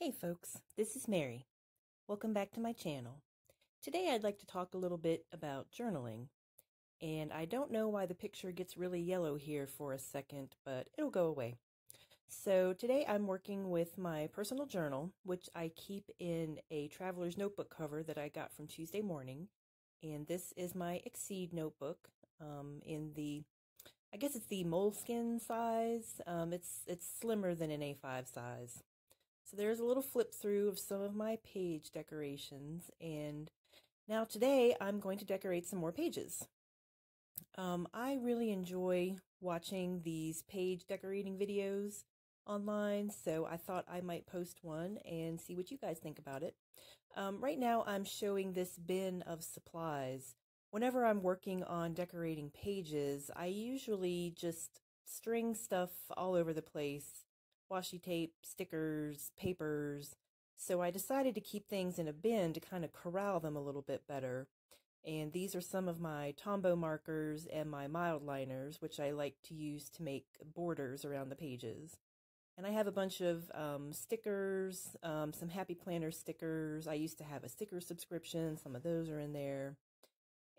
Hey folks, this is Mary. Welcome back to my channel. Today I'd like to talk a little bit about journaling. And I don't know why the picture gets really yellow here for a second, but it'll go away. So today I'm working with my personal journal, which I keep in a traveler's notebook cover that I got from Tuesday Morning. And this is my Exceed notebook in the, I guess it's the moleskin size. It's slimmer than an A5 size. So there's a little flip through of some of my page decorations, and now today I'm going to decorate some more pages. I really enjoy watching these page decorating videos online, so I thought I might post one and see what you guys think about it. Right now I'm showing this bin of supplies. Whenever I'm working on decorating pages, I usually just string stuff all over the place. Washi tape, stickers, papers. So I decided to keep things in a bin to kind of corral them a little bit better. And these are some of my Tombow markers and my mild liners, which I like to use to make borders around the pages. And I have a bunch of stickers, some Happy Planner stickers. I used to have a sticker subscription. Some of those are in there.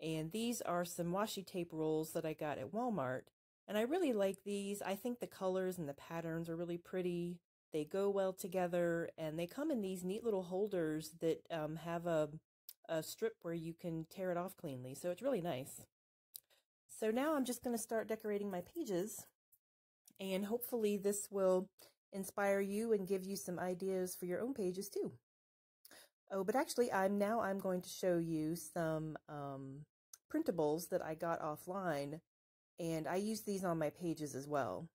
And these are some washi tape rolls that I got at Walmart. And I really like these. I think the colors and the patterns are really pretty. They go well together, and they come in these neat little holders that have a strip where you can tear it off cleanly. So it's really nice. So now I'm just going to start decorating my pages, and hopefully this will inspire you and give you some ideas for your own pages too. Oh, but actually I'm going to show you some printables that I got offline. And I use these on my pages as well.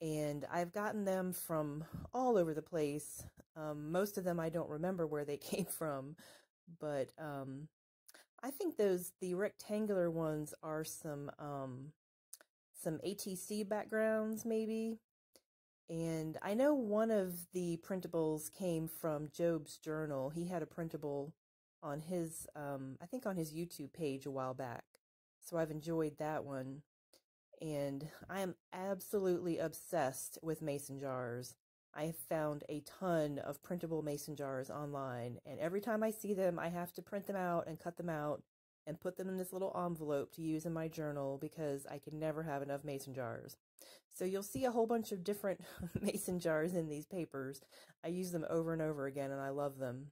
And I've gotten them from all over the place. Most of them I don't remember where they came from. But I think the rectangular ones are some ATC backgrounds maybe. And I know one of the printables came from Job's journal. He had a printable on his, I think on his YouTube page a while back. So I've enjoyed that one. And I am absolutely obsessed with mason jars. I have found a ton of printable mason jars online, and every time I see them, I have to print them out and cut them out and put them in this little envelope to use in my journal because I can never have enough mason jars. So you'll see a whole bunch of different mason jars in these papers. I use them over and over again, and I love them.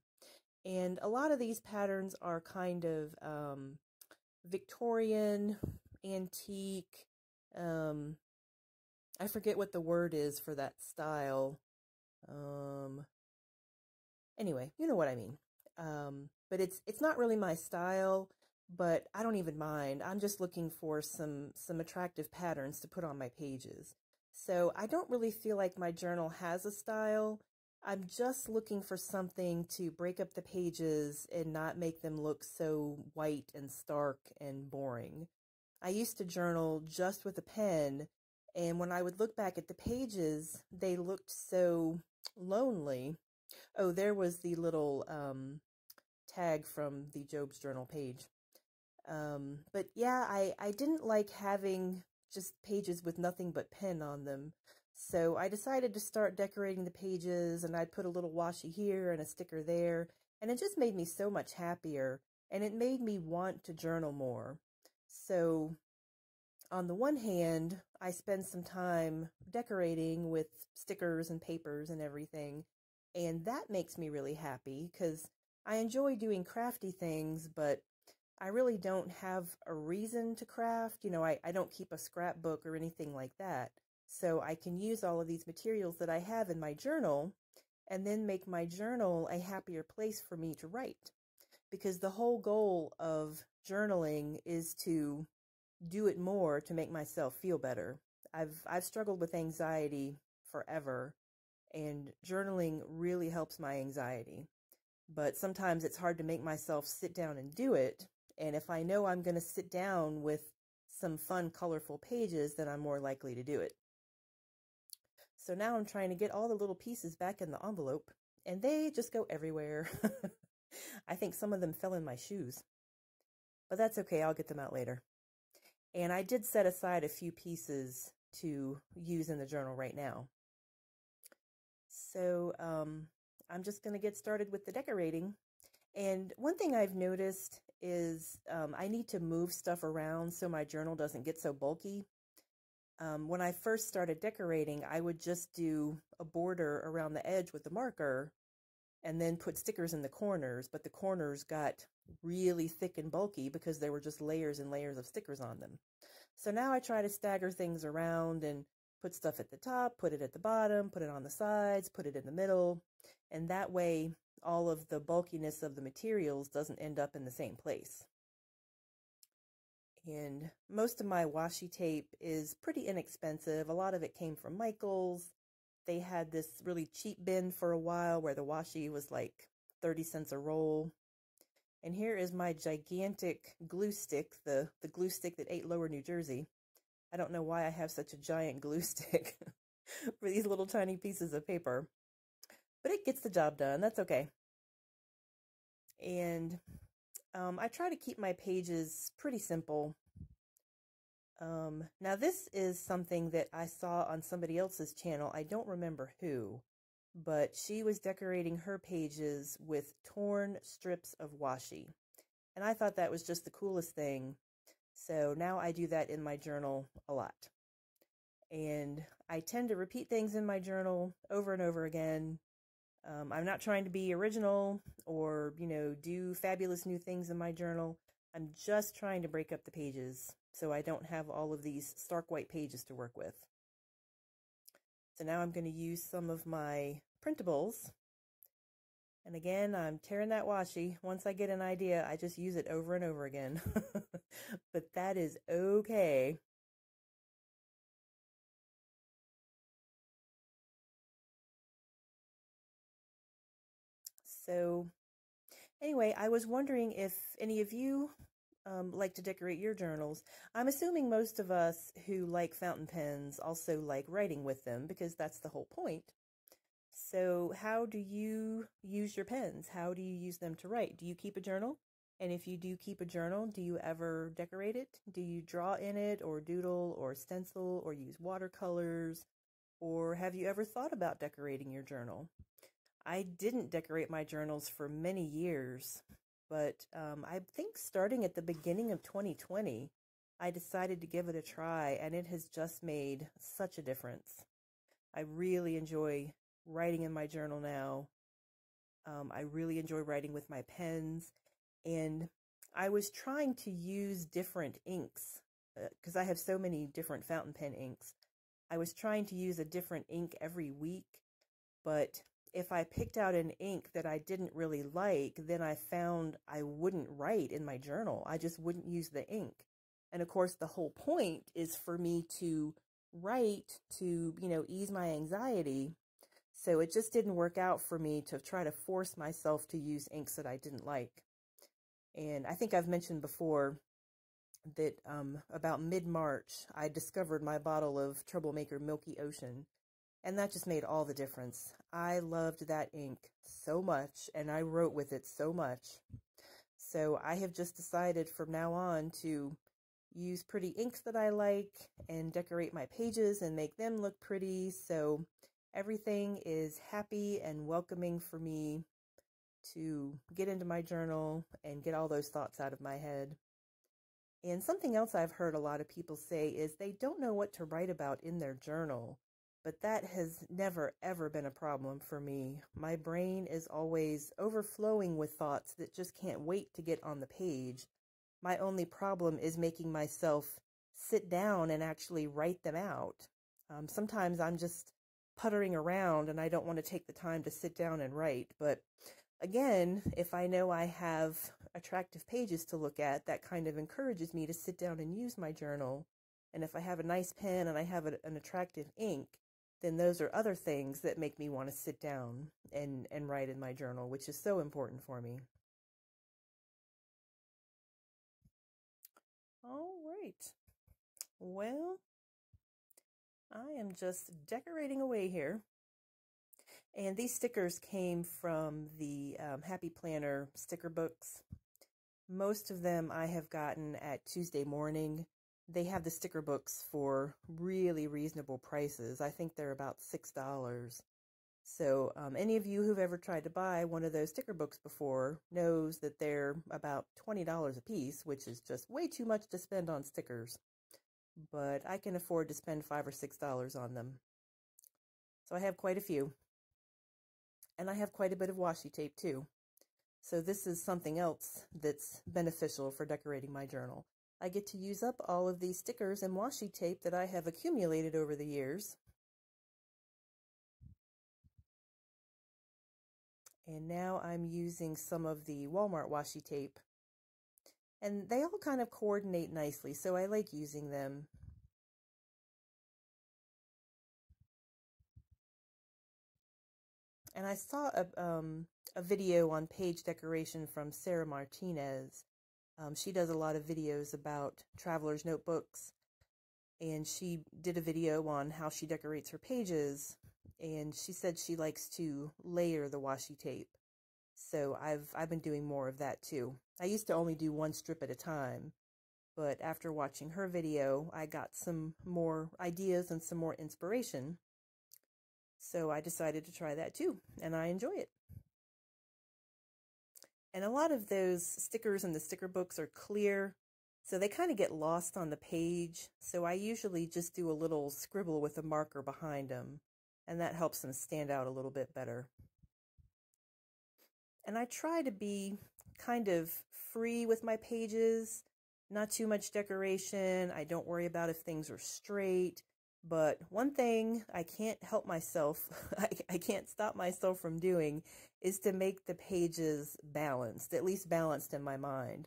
And a lot of these patterns are kind of Victorian, antique, I forget what the word is for that style. Anyway, you know what I mean. But it's not really my style, but I don't even mind. I'm just looking for some attractive patterns to put on my pages. So I don't really feel like my journal has a style. I'm just looking for something to break up the pages and not make them look so white and stark and boring. I used to journal just with a pen, and when I would look back at the pages, they looked so lonely. Oh, there was the little tag from the Job's Journal page. But yeah, I didn't like having just pages with nothing but pen on them. So I decided to start decorating the pages, and I'd put a little washi here and a sticker there, and it just made me so much happier, and it made me want to journal more. So on the one hand, I spend some time decorating with stickers and papers and everything, and that makes me really happy because I enjoy doing crafty things, but I really don't have a reason to craft. You know, I don't keep a scrapbook or anything like that. So I can use all of these materials that I have in my journal and then make my journal a happier place for me to write. Because the whole goal of journaling is to do it more to make myself feel better. I've struggled with anxiety forever, and journaling really helps my anxiety. But sometimes it's hard to make myself sit down and do it. And if I know I'm going to sit down with some fun, colorful pages, then I'm more likely to do it. So now I'm trying to get all the little pieces back in the envelope, and they just go everywhere. I think some of them fell in my shoes. But that's okay, I'll get them out later. And I did set aside a few pieces to use in the journal right now. So I'm just going to get started with the decorating. And one thing I've noticed is I need to move stuff around so my journal doesn't get so bulky. When I first started decorating, I would just do a border around the edge with the marker and then put stickers in the corners, but the corners got really thick and bulky because there were just layers and layers of stickers on them. So now I try to stagger things around and put stuff at the top, put it at the bottom, put it on the sides, put it in the middle, and that way all of the bulkiness of the materials doesn't end up in the same place. And most of my washi tape is pretty inexpensive. A lot of it came from Michael's. They had this really cheap bin for a while where the washi was like 30 cents a roll. And here is my gigantic glue stick, the glue stick that ate Lower New Jersey. I don't know why I have such a giant glue stick for these little tiny pieces of paper, but it gets the job done. That's okay. And I try to keep my pages pretty simple. Now this is something that I saw on somebody else's channel. I don't remember who, but she was decorating her pages with torn strips of washi. And I thought that was just the coolest thing. So now I do that in my journal a lot. And I tend to repeat things in my journal over and over again. I'm not trying to be original or, do fabulous new things in my journal. I'm just trying to break up the pages so I don't have all of these stark white pages to work with. So now I'm going to use some of my printables. And again, I'm tearing that washi. Once I get an idea, I just use it over and over again. But that is okay. So anyway, I was wondering if any of you like to decorate your journals. I'm assuming most of us who like fountain pens also like writing with them because that's the whole point. So how do you use your pens? How do you use them to write? Do you keep a journal? And if you do keep a journal, do you ever decorate it? Do you draw in it or doodle or stencil or use watercolors? Or have you ever thought about decorating your journal? I didn't decorate my journals for many years, but I think starting at the beginning of 2020, I decided to give it a try, and it has just made such a difference. I really enjoy writing in my journal now. I really enjoy writing with my pens, and I was trying to use different inks because I have so many different fountain pen inks. I was trying to use a different ink every week, but if I picked out an ink that I didn't really like, then I found I wouldn't write in my journal. I just wouldn't use the ink. And of course, the whole point is for me to write to, ease my anxiety. So it just didn't work out for me to try to force myself to use inks that I didn't like. And I think I've mentioned before that about mid-March, I discovered my bottle of Troublemaker Milky Ocean. And that just made all the difference. I loved that ink so much, and I wrote with it so much. So I have just decided from now on to use pretty inks that I like and decorate my pages and make them look pretty. So everything is happy and welcoming for me to get into my journal and get all those thoughts out of my head. And something else I've heard a lot of people say is they don't know what to write about in their journal. But that has never, ever been a problem for me. My brain is always overflowing with thoughts that just can't wait to get on the page. My only problem is making myself sit down and actually write them out. Sometimes I'm just puttering around and I don't want to take the time to sit down and write. But again, if I know I have attractive pages to look at, that kind of encourages me to sit down and use my journal. And if I have a nice pen and I have an attractive ink, then those are other things that make me want to sit down and write in my journal, which is so important for me. All right. Well, I am just decorating away here. And these stickers came from the Happy Planner sticker books. Most of them I have gotten at Tuesday Morning. They have the sticker books for really reasonable prices. I think they're about $6. So any of you who've ever tried to buy one of those sticker books before knows that they're about $20 a piece, which is just way too much to spend on stickers. But I can afford to spend $5 or $6 on them. So I have quite a few. And I have quite a bit of washi tape too. So this is something else that's beneficial for decorating my journal. I get to use up all of these stickers and washi tape that I have accumulated over the years. And now I'm using some of the Walmart washi tape. And they all kind of coordinate nicely, so I like using them. And I saw a video on page decoration from Sarah Martinez. She does a lot of videos about traveler's notebooks, and she did a video on how she decorates her pages, and she said she likes to layer the washi tape. So I've been doing more of that too. I used to only do one strip at a time, but after watching her video, I got some more ideas and some more inspiration. So I decided to try that too, and I enjoy it. And a lot of those stickers in the sticker books are clear, so they kind of get lost on the page. So I usually just do a little scribble with a marker behind them, and that helps them stand out a little bit better. And I try to be kind of free with my pages, not too much decoration. I don't worry about if things are straight. But one thing I can't help myself, I can't stop myself from doing, is to make the pages balanced, at least balanced in my mind.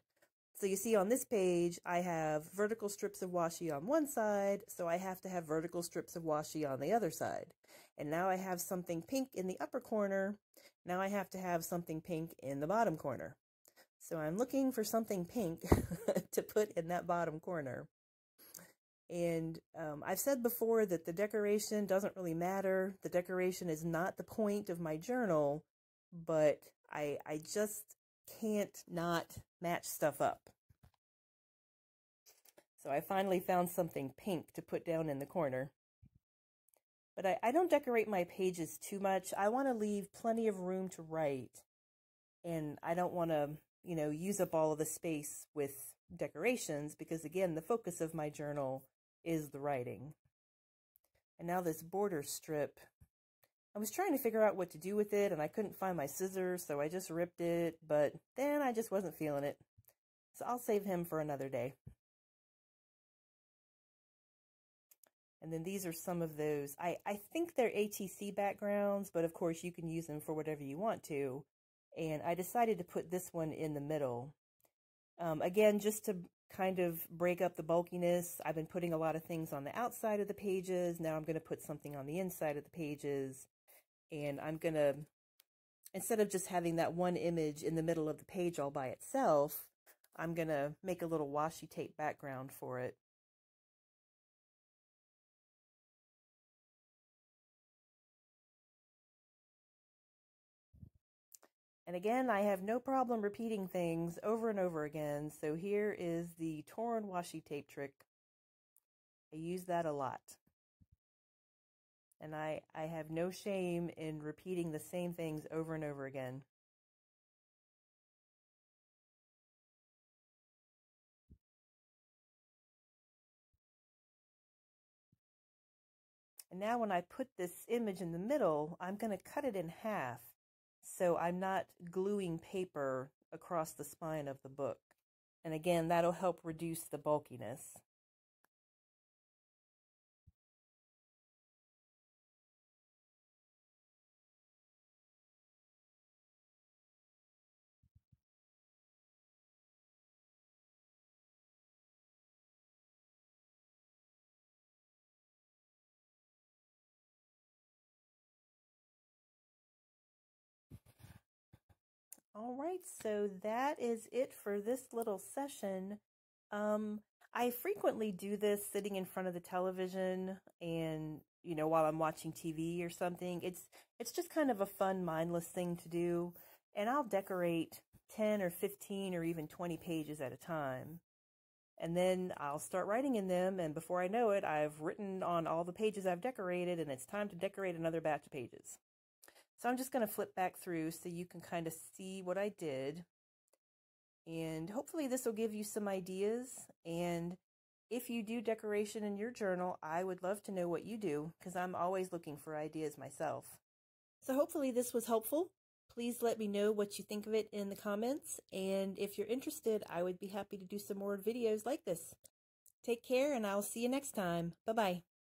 So you see on this page, I have vertical strips of washi on one side, so I have to have vertical strips of washi on the other side. And now I have something pink in the upper corner. Now I have to have something pink in the bottom corner. So I'm looking for something pink to put in that bottom corner. And I've said before that the decoration doesn't really matter. The decoration is not the point of my journal, but I just can't not match stuff up. So I finally found something pink to put down in the corner. But I don't decorate my pages too much. I want to leave plenty of room to write. And I don't want to, use up all of the space with decorations because, again, the focus of my journal is the writing. And now this border strip, I was trying to figure out what to do with it, and I couldn't find my scissors, so I just ripped it, but then I just wasn't feeling it. So I'll save him for another day. And then these are some of those. I think they're ATC backgrounds, but of course you can use them for whatever you want to. And I decided to put this one in the middle. Again, just to kind of break up the bulkiness, I've been putting a lot of things on the outside of the pages. Now I'm going to put something on the inside of the pages. And I'm going to, instead of just having that one image in the middle of the page all by itself, I'm going to make a little washi tape background for it. And again, I have no problem repeating things over and over again. So here is the torn washi tape trick. I use that a lot. And I have no shame in repeating the same things over and over again. And now when I put this image in the middle, I'm going to cut it in half so I'm not gluing paper across the spine of the book. And again, that'll help reduce the bulkiness. All right, so that is it for this little session. I frequently do this sitting in front of the television and, while I'm watching TV or something. It's just kind of a fun, mindless thing to do. And I'll decorate 10 or 15 or even 20 pages at a time. And then I'll start writing in them, and before I know it, I've written on all the pages I've decorated, and it's time to decorate another batch of pages. So I'm just going to flip back through so you can kind of see what I did. And hopefully this will give you some ideas. And if you do decoration in your journal, I would love to know what you do, because I'm always looking for ideas myself. So hopefully this was helpful. Please let me know what you think of it in the comments. And if you're interested, I would be happy to do some more videos like this. Take care, and I'll see you next time. Bye-bye.